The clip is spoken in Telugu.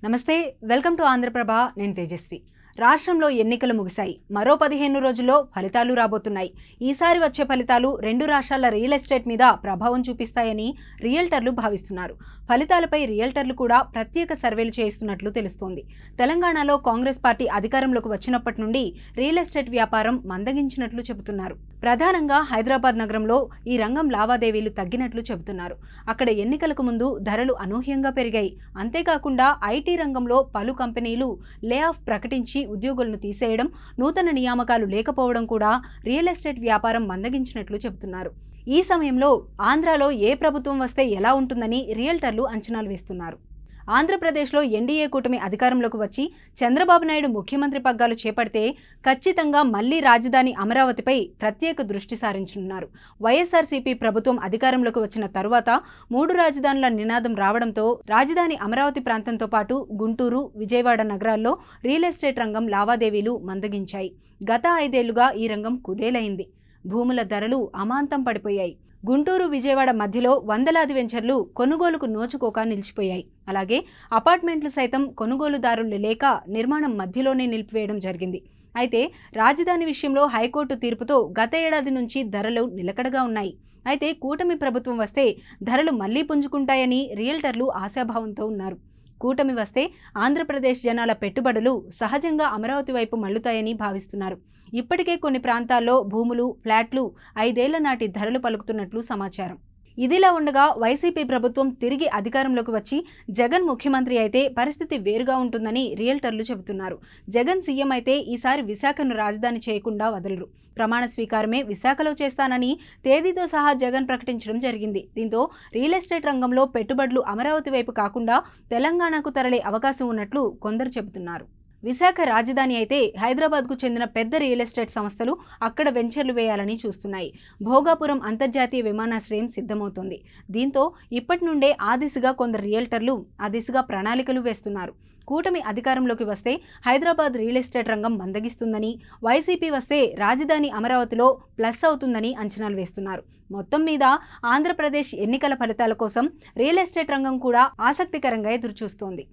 నమస్తే వెల్కమ్ టు ఆంధ్రప్రభ నేను తేజస్వి రాష్ట్రంలో ఎన్నికలు ముగిశాయి మరో 15 రోజుల్లో ఫలితాలు రాబోతున్నాయి ఈసారి వచ్చే ఫలితాలు రెండు రాష్ట్రాల రియల్ ఎస్టేట్ మీద ప్రభావం చూపిస్తాయని రియల్టర్లు భావిస్తున్నారు ఫలితాలపై రియల్టర్లు కూడా ప్రత్యేక సర్వేలు చేస్తున్నట్లు తెలుస్తోంది తెలంగాణలో కాంగ్రెస్ పార్టీ అధికారంలోకి వచ్చినప్పటి నుండి రియల్ ఎస్టేట్ వ్యాపారం మందగించినట్లు చెబుతున్నారు ప్రధానంగా హైదరాబాద్ నగరంలో ఈ రంగం లావాదేవీలు తగ్గినట్లు చెబుతున్నారు అక్కడ ఎన్నికలకు ముందు ధరలు అనూహ్యంగా పెరిగాయి అంతేకాకుండా ఐటీ రంగంలో పలు కంపెనీలు లే ఆఫ్ ప్రకటించి ఉద్యోగులను తీసేయడం నూతన నియామకాలు లేకపోవడం కూడా రియల్ ఎస్టేట్ వ్యాపారం మందగించినట్లు చెబుతున్నారు ఈ సమయంలో ఆంధ్రాలో ఏ ప్రభుత్వం వస్తే ఎలా ఉంటుందని రియల్టర్లు అంచనాలు వేస్తున్నారు ఆంధ్రప్రదేశ్లో ఎన్డీఏ కూటమి అధికారంలోకి వచ్చి చంద్రబాబు నాయుడు ముఖ్యమంత్రి పగ్గాలు చేపడితే ఖచ్చితంగా మళ్లీ రాజధాని అమరావతిపై ప్రత్యేక దృష్టి సారించనున్నారు వైఎస్ఆర్సీపీ ప్రభుత్వం అధికారంలోకి వచ్చిన తరువాత 3 రాజధానుల నినాదం రావడంతో రాజధాని అమరావతి ప్రాంతంతో పాటు గుంటూరు విజయవాడ నగరాల్లో రియల్ ఎస్టేట్ రంగం లావాదేవీలు మందగించాయి గత 5 ఏళ్లుగా ఈ రంగం కుదేలైంది భూముల ధరలు అమాంతం పడిపోయాయి గుంటూరు విజయవాడ మధ్యలో వందలాది వెంచర్లు కొనుగోలుకు నోచుకోక నిలిచిపోయాయి అలాగే అపార్ట్మెంట్లు సైతం కొనుగోలుదారులు లేక నిర్మాణం మధ్యలోనే నిలిపివేయడం జరిగింది అయితే రాజధాని విషయంలో హైకోర్టు తీర్పుతో గత ఏడాది నుంచి ధరలు నిలకడగా ఉన్నాయి అయితే కూటమి ప్రభుత్వం వస్తే ధరలు మళ్లీ పుంజుకుంటాయని రియల్టర్లు ఆశాభావంతో ఉన్నారు కూటమి వస్తే ఆంధ్రప్రదేశ్ జనాల పెట్టుబడులు సహజంగా అమరావతి వైపు మళ్లుతాయని భావిస్తున్నారు ఇప్పటికే కొన్ని ప్రాంతాల్లో భూములు ఫ్లాట్లు 5 ఏళ్ల నాటి ధరలు పలుకుతున్నట్లు సమాచారం ఇదిలా ఉండగా వైసీపీ ప్రభుత్వం తిరిగి అధికారంలోకి వచ్చి జగన్ ముఖ్యమంత్రి అయితే పరిస్థితి వేరుగా ఉంటుందని రియల్టర్లు చెబుతున్నారు జగన్ సీఎం అయితే ఈసారి విశాఖను రాజధాని చేయకుండా వదలరు ప్రమాణ స్వీకారమే విశాఖలో చేస్తానని తేదీతో సహా జగన్ ప్రకటించడం జరిగింది దీంతో రియల్ ఎస్టేట్ రంగంలో పెట్టుబడులు అమరావతి వైపు కాకుండా తెలంగాణకు తరలే అవకాశం ఉన్నట్లు కొందరు చెబుతున్నారు విశాఖ రాజధాని అయితే హైదరాబాద్కు చెందిన పెద్ద రియల్ ఎస్టేట్ సంస్థలు అక్కడ వెంచర్లు వేయాలని చూస్తున్నాయి భోగాపురం అంతర్జాతీయ విమానాశ్రయం సిద్ధమవుతోంది దీంతో ఇప్పటి నుండే ఆ దిశగా కొందరు రియల్టర్లు ఆ దిశగా ప్రణాళికలు వేస్తున్నారు కూటమి అధికారంలోకి వస్తే హైదరాబాద్ రియల్ ఎస్టేట్ రంగం మందగిస్తుందని వైసీపీ వస్తే రాజధాని అమరావతిలో ప్లస్ అవుతుందని అంచనాలు వేస్తున్నారు మొత్తం మీద ఆంధ్రప్రదేశ్ ఎన్నికల ఫలితాల కోసం రియల్ ఎస్టేట్ రంగం కూడా ఆసక్తికరంగా ఎదురుచూస్తోంది